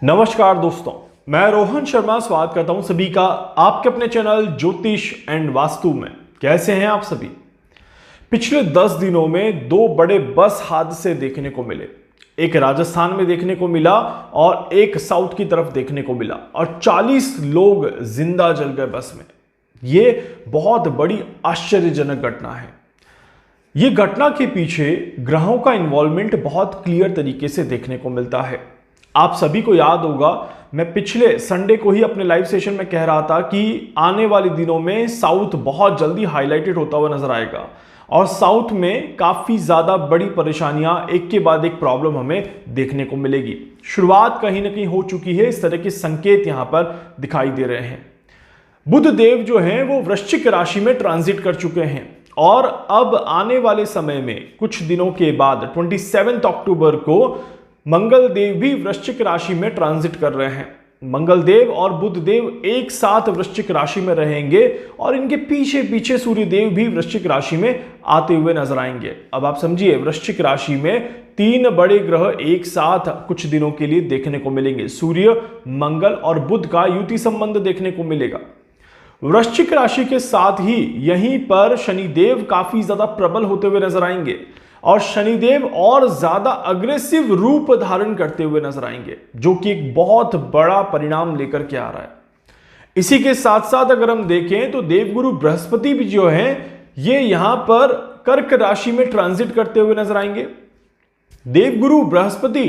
नमस्कार दोस्तों, मैं रोहन शर्मा स्वागत करता हूं सभी का आपके अपने चैनल ज्योतिष एंड वास्तु में। कैसे हैं आप सभी? पिछले 10 दिनों में दो बड़े बस हादसे देखने को मिले। एक राजस्थान में देखने को मिला और एक साउथ की तरफ देखने को मिला और 40 लोग जिंदा जल गए बस में। ये बहुत बड़ी आश्चर्यजनक घटना है। ये घटना के पीछे ग्रहों का इन्वॉल्वमेंट बहुत क्लियर तरीके से देखने को मिलता है। आप सभी को याद होगा, मैं पिछले संडे को ही अपने लाइव सेशन में कह रहा था कि आने वाले दिनों में साउथ बहुत जल्दी हाईलाइटेड होता हुआ नजर आएगा और साउथ में काफी ज्यादा बड़ी परेशानियां एक के बाद एक प्रॉब्लम हमें देखने को मिलेगी। शुरुआत कहीं ना कहीं हो चुकी है, इस तरह के संकेत यहां पर दिखाई दे रहे हैं। बुध देव जो हैं वो वृश्चिक राशि में ट्रांजिट कर चुके हैं और अब आने वाले समय में कुछ दिनों के बाद 27 अक्टूबर को मंगल देव भी वृश्चिक राशि में ट्रांजिट कर रहे हैं। मंगल देव और बुध देव एक साथ वृश्चिक राशि में रहेंगे और इनके पीछे पीछे सूर्य देव भी वृश्चिक राशि में आते हुए नजर आएंगे। अब आप समझिए, वृश्चिक राशि में 3 बड़े ग्रह एक साथ कुछ दिनों के लिए देखने को मिलेंगे। सूर्य, मंगल और बुध का युति संबंध देखने को मिलेगा। वृश्चिक राशि के साथ ही यहीं पर शनिदेव काफी ज्यादा प्रबल होते हुए नजर आएंगे और शनिदेव और ज्यादा अग्रेसिव रूप धारण करते हुए नजर आएंगे, जो कि एक बहुत बड़ा परिणाम लेकर के आ रहा है। इसी के साथ साथ अगर हम देखें तो देवगुरु बृहस्पति भी जो है ये यहां पर कर्क राशि में ट्रांजिट करते हुए नजर आएंगे। देवगुरु बृहस्पति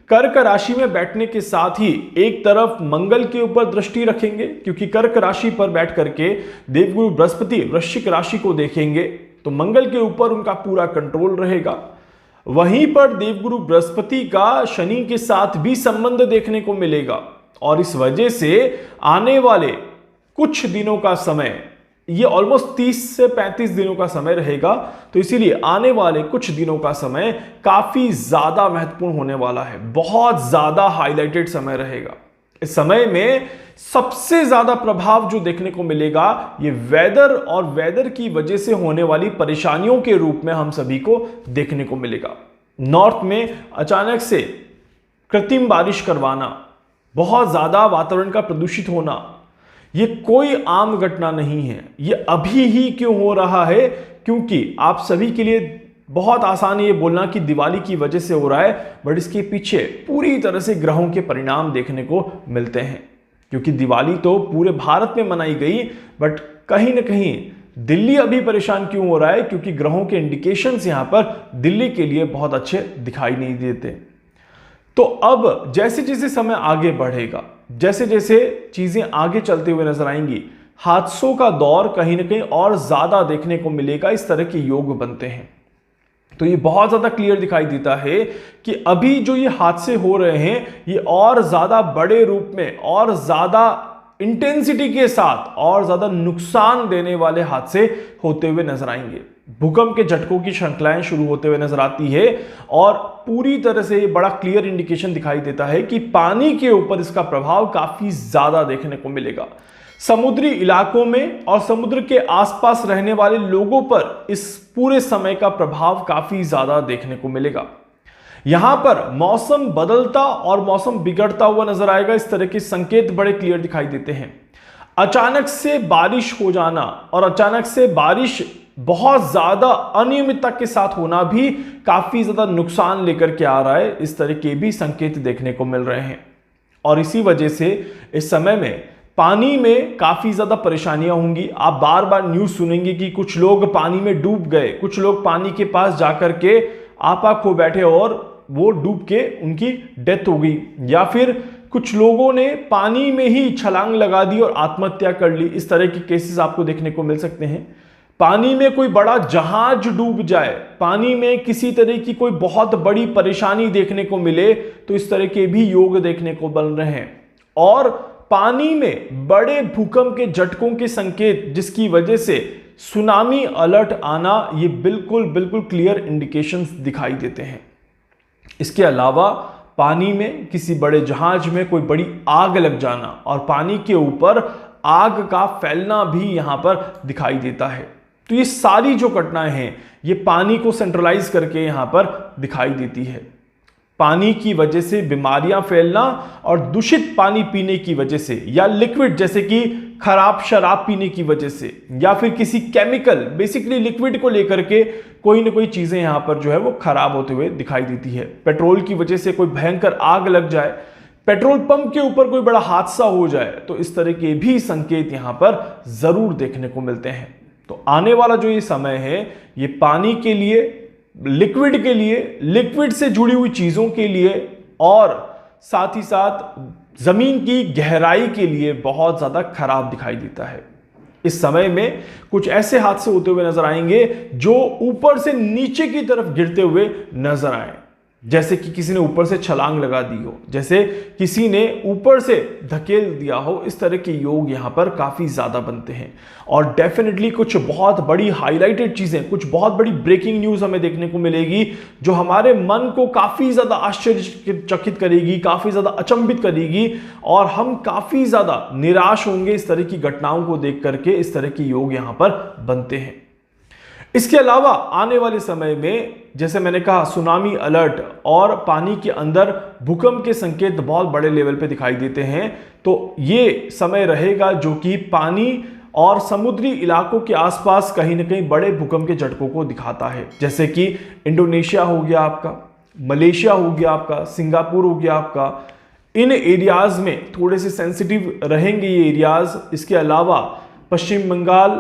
कर्क राशि में बैठने के साथ ही एक तरफ मंगल के ऊपर दृष्टि रखेंगे, क्योंकि कर्क राशि पर बैठ करके देवगुरु बृहस्पति वृश्चिक राशि को देखेंगे तो मंगल के ऊपर उनका पूरा कंट्रोल रहेगा। वहीं पर देवगुरु बृहस्पति का शनि के साथ भी संबंध देखने को मिलेगा और इस वजह से आने वाले कुछ दिनों का समय, ये ऑलमोस्ट 30 से 35 दिनों का समय रहेगा, तो इसीलिए आने वाले कुछ दिनों का समय काफी ज्यादा महत्वपूर्ण होने वाला है। बहुत ज्यादा हाईलाइटेड समय रहेगा। इस समय में सबसे ज्यादा प्रभाव जो देखने को मिलेगा ये वेदर और वेदर की वजह से होने वाली परेशानियों के रूप में हम सभी को देखने को मिलेगा। नॉर्थ में अचानक से कृत्रिम बारिश करवाना, बहुत ज्यादा वातावरण का प्रदूषित होना, ये कोई आम घटना नहीं है। ये अभी ही क्यों हो रहा है? क्योंकि आप सभी के लिए बहुत आसान है ये बोलना कि दिवाली की वजह से हो रहा है, बट इसके पीछे पूरी तरह से ग्रहों के परिणाम देखने को मिलते हैं। क्योंकि दिवाली तो पूरे भारत में मनाई गई, बट कहीं ना कहीं दिल्ली अभी परेशान क्यों हो रहा है? क्योंकि ग्रहों के इंडिकेशंस यहां पर दिल्ली के लिए बहुत अच्छे दिखाई नहीं देते। तो अब जैसे जैसे समय आगे बढ़ेगा, जैसे जैसे चीजें आगे चलते हुए नजर आएंगी, हादसों का दौर कहीं ना कहीं और ज्यादा देखने को मिलेगा। इस तरह के योग बनते हैं तो ये बहुत ज्यादा क्लियर दिखाई देता है कि अभी जो ये हादसे हो रहे हैं ये और ज्यादा बड़े रूप में और ज्यादा इंटेंसिटी के साथ और ज्यादा नुकसान देने वाले हादसे होते हुए नजर आएंगे। भूकंप के झटकों की श्रृंखलाएं शुरू होते हुए नजर आती है और पूरी तरह से ये बड़ा क्लियर इंडिकेशन दिखाई देता है कि पानी के ऊपर इसका प्रभाव काफी ज्यादा देखने को मिलेगा। समुद्री इलाकों में और समुद्र के आसपास रहने वाले लोगों पर इस पूरे समय का प्रभाव काफी ज्यादा देखने को मिलेगा। यहां पर मौसम बदलता और मौसम बिगड़ता हुआ नजर आएगा। इस तरह के संकेत बड़े क्लियर दिखाई देते हैं। अचानक से बारिश हो जाना और अचानक से बारिश बहुत ज्यादा अनियमितता के साथ होना भी काफी ज्यादा नुकसान लेकर के आ रहा है। इस तरह के भी संकेत देखने को मिल रहे हैं और इसी वजह से इस समय में पानी में काफी ज्यादा परेशानियां होंगी। आप बार बार न्यूज सुनेंगे कि कुछ लोग पानी में डूब गए, कुछ लोग पानी के पास जाकर के आपा खो बैठे और वो डूब के उनकी डेथ हो गई, या फिर कुछ लोगों ने पानी में ही छलांग लगा दी और आत्महत्या कर ली। इस तरह के केसेस आपको देखने को मिल सकते हैं। पानी में कोई बड़ा जहाज डूब जाए, पानी में किसी तरह की कोई बहुत बड़ी परेशानी देखने को मिले, तो इस तरह के भी योग देखने को बन रहे हैं। और पानी में बड़े भूकंप के झटकों के संकेत, जिसकी वजह से सुनामी अलर्ट आना, ये बिल्कुल बिल्कुल क्लियर इंडिकेशंस दिखाई देते हैं। इसके अलावा पानी में किसी बड़े जहाज में कोई बड़ी आग लग जाना और पानी के ऊपर आग का फैलना भी यहां पर दिखाई देता है। तो ये सारी जो घटनाएं हैं ये पानी को सेंट्रलाइज करके यहां पर दिखाई देती है। पानी की वजह से बीमारियां फैलना और दूषित पानी पीने की वजह से, या लिक्विड जैसे कि खराब शराब पीने की वजह से, या फिर किसी केमिकल बेसिकली लिक्विड को लेकर के कोई ना कोई चीजें यहां पर जो है वो खराब होते हुए दिखाई देती है। पेट्रोल की वजह से कोई भयंकर आग लग जाए, पेट्रोल पंप के ऊपर कोई बड़ा हादसा हो जाए, तो इस तरह के भी संकेत यहां पर जरूर देखने को मिलते हैं। तो आने वाला जो ये समय है, ये पानी के लिए, लिक्विड के लिए, लिक्विड से जुड़ी हुई चीजों के लिए और साथ ही साथ जमीन की गहराई के लिए बहुत ज्यादा खराब दिखाई देता है। इस समय में कुछ ऐसे हादसे होते हुए नजर आएंगे जो ऊपर से नीचे की तरफ गिरते हुए नजर आए, जैसे कि किसी ने ऊपर से छलांग लगा दी हो, जैसे किसी ने ऊपर से धकेल दिया हो। इस तरह के योग यहां पर काफी ज्यादा बनते हैं। और डेफिनेटली कुछ बहुत बड़ी हाईलाइटेड चीजें, कुछ बहुत बड़ी ब्रेकिंग न्यूज हमें देखने को मिलेगी जो हमारे मन को काफी ज्यादा आश्चर्यचकित करेगी, काफी ज्यादा अचंभित करेगी, और हम काफी ज्यादा निराश होंगे इस तरह की घटनाओं को देख करके। इस तरह के योग यहां पर बनते हैं। इसके अलावा आने वाले समय में, जैसे मैंने कहा, सुनामी अलर्ट और पानी के अंदर भूकंप के संकेत बहुत बड़े लेवल पे दिखाई देते हैं। तो ये समय रहेगा जो कि पानी और समुद्री इलाकों के आसपास कहीं ना कहीं बड़े भूकंप के झटकों को दिखाता है, जैसे कि इंडोनेशिया हो गया आपका, मलेशिया हो गया आपका, सिंगापुर हो गया आपका। इन एरियाज में थोड़े से सेंसिटिव रहेंगे ये एरियाज। इसके अलावा पश्चिम बंगाल,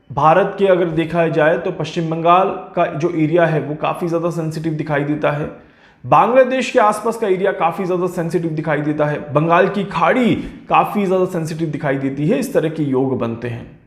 भारत के अगर देखा जाए तो पश्चिम बंगाल का जो एरिया है वो काफी ज्यादा सेंसिटिव दिखाई देता है। बांग्लादेश के आसपास का एरिया काफी ज्यादा सेंसिटिव दिखाई देता है। बंगाल की खाड़ी काफी ज्यादा सेंसिटिव दिखाई देती है। इस तरह के योग बनते हैं।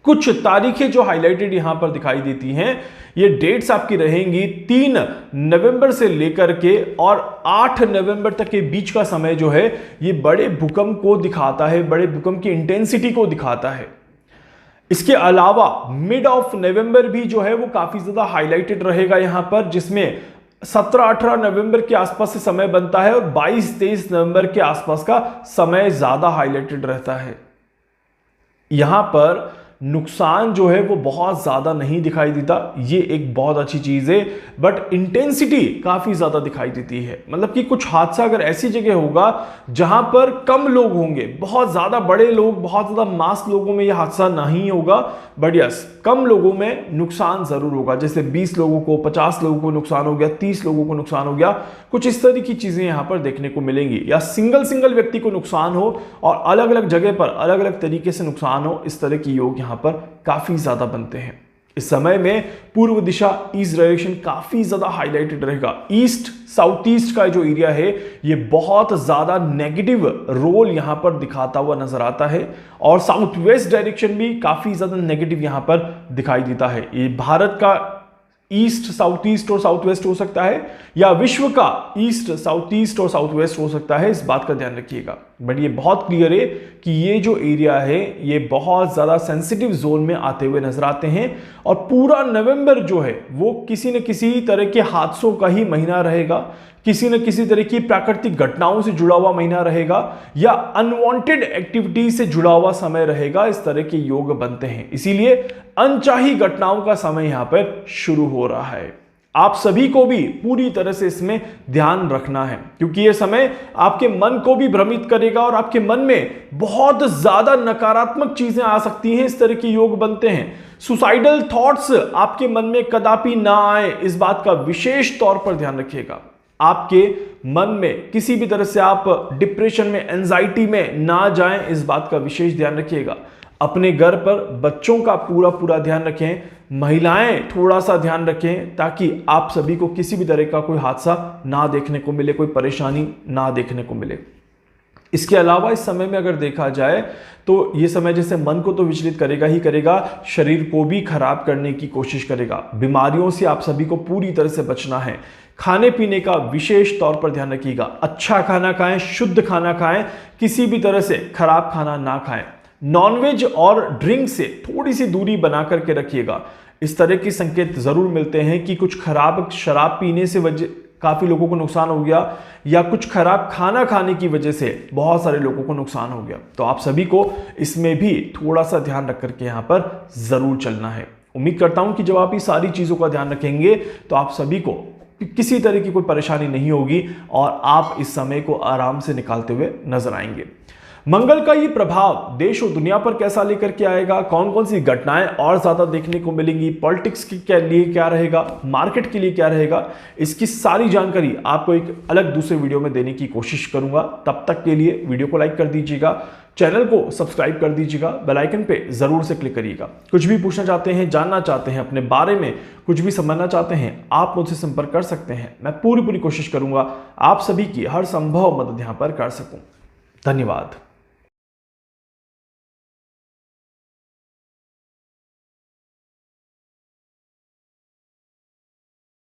कुछ तारीखें जो हाईलाइटेड यहां पर दिखाई देती हैं, ये डेट्स आपकी रहेंगी 3 नवंबर से लेकर के और 8 नवंबर तक के बीच का समय जो है ये बड़े भूकंप को दिखाता है, बड़े भूकंप की इंटेंसिटी को दिखाता है। इसके अलावा मिड ऑफ नवंबर भी जो है वो काफी ज्यादा हाईलाइटेड रहेगा यहां पर, जिसमें 17-18 नवंबर के आसपास से समय बनता है और 22-23 नवंबर के आसपास का समय ज्यादा हाईलाइटेड रहता है। यहां पर नुकसान जो है वो बहुत ज्यादा नहीं दिखाई देता, ये एक बहुत अच्छी चीज है, बट इंटेंसिटी काफी ज्यादा दिखाई देती है। मतलब कि कुछ हादसा अगर ऐसी जगह होगा जहां पर कम लोग होंगे, बहुत ज्यादा बड़े लोग, बहुत ज्यादा मास लोगों में यह हादसा नहीं होगा, बट यस कम लोगों में नुकसान जरूर होगा। जैसे 20 लोगों को, 50 लोगों को नुकसान हो गया, 30 लोगों को नुकसान हो गया, कुछ इस तरह की चीजें यहां पर देखने को मिलेंगी। या सिंगल व्यक्ति को नुकसान हो और अलग अलग जगह पर अलग अलग तरीके से नुकसान हो, इस तरह की योग यहां पर काफी ज्यादा बनते हैं। इस समय में पूर्व दिशा ईस्ट डायरेक्शन काफी ज्यादा हाईलाइटेड रहेगा। ईस्ट साउथ ईस्ट का जो एरिया है ये बहुत ज्यादा नेगेटिव रोल यहां पर दिखाता हुआ नजर आता है, और साउथ वेस्ट डायरेक्शन भी काफी ज्यादा नेगेटिव यहां पर दिखाई देता है। ये भारत का ईस्ट साउथ ईस्ट और साउथ वेस्ट हो सकता है, या विश्व का ईस्ट साउथ ईस्ट और साउथ वेस्ट हो सकता है, इस बात का ध्यान रखिएगा। बट ये बहुत क्लियर है कि ये जो एरिया है ये बहुत ज्यादा सेंसिटिव जोन में आते हुए नजर आते हैं, और पूरा नवंबर जो है वो किसी न किसी तरह के हादसों का ही महीना रहेगा, किसी न किसी तरह की प्राकृतिक घटनाओं से जुड़ा हुआ महीना रहेगा, या अनवांटेड एक्टिविटी से जुड़ा हुआ समय रहेगा। इस तरह के योग बनते हैं, इसीलिए अनचाही घटनाओं का समय यहां पर शुरू हो रहा है। आप सभी को भी पूरी तरह से इसमें ध्यान रखना है, क्योंकि यह समय आपके मन को भी भ्रमित करेगा और आपके मन में बहुत ज्यादा नकारात्मक चीजें आ सकती हैं। इस तरह के योग बनते हैं। सुसाइडल थॉट्स आपके मन में कदापि ना आए, इस बात का विशेष तौर पर ध्यान रखिएगा। आपके मन में किसी भी तरह से आप डिप्रेशन में, एंजाइटी में ना जाएं, इस बात का विशेष ध्यान रखिएगा। अपने घर पर बच्चों का पूरा ध्यान रखें, महिलाएं थोड़ा सा ध्यान रखें, ताकि आप सभी को किसी भी तरह का कोई हादसा ना देखने को मिले, कोई परेशानी ना देखने को मिले। इसके अलावा इस समय में अगर देखा जाए तो ये समय जैसे मन को तो विचलित करेगा ही करेगा, शरीर को भी खराब करने की कोशिश करेगा। बीमारियों से आप सभी को पूरी तरह से बचना है। खाने पीने का विशेष तौर पर ध्यान रखिएगा। अच्छा खाना खाएं, शुद्ध खाना खाएं, किसी भी तरह से खराब खाना ना खाएं। नॉनवेज और ड्रिंक से थोड़ी सी दूरी बना करके रखिएगा। इस तरह के संकेत जरूर मिलते हैं कि कुछ खराब शराब पीने से काफी लोगों को नुकसान हो गया, या कुछ खराब खाना खाने की वजह से बहुत सारे लोगों को नुकसान हो गया। तो आप सभी को इसमें भी थोड़ा सा ध्यान रख करके यहां पर जरूर चलना है। उम्मीद करता हूं कि जब आप ये सारी चीजों का ध्यान रखेंगे तो आप सभी को किसी तरह की कोई परेशानी नहीं होगी और आप इस समय को आराम से निकालते हुए नजर आएंगे। मंगल का ये प्रभाव देश और दुनिया पर कैसा लेकर के आएगा, कौन कौन सी घटनाएं और ज्यादा देखने को मिलेंगी, पॉलिटिक्स के लिए क्या रहेगा, मार्केट के लिए क्या रहेगा, इसकी सारी जानकारी आपको एक अलग दूसरे वीडियो में देने की कोशिश करूंगा। तब तक के लिए वीडियो को लाइक कर दीजिएगा, चैनल को सब्सक्राइब कर दीजिएगा, बेल आइकन पे जरूर से क्लिक करिएगा। कुछ भी पूछना चाहते हैं, जानना चाहते हैं, अपने बारे में कुछ भी समझना चाहते हैं, आप मुझसे संपर्क कर सकते हैं। मैं पूरी कोशिश करूंगा आप सभी की हर संभव मदद यहां पर कर सकूं। धन्यवाद।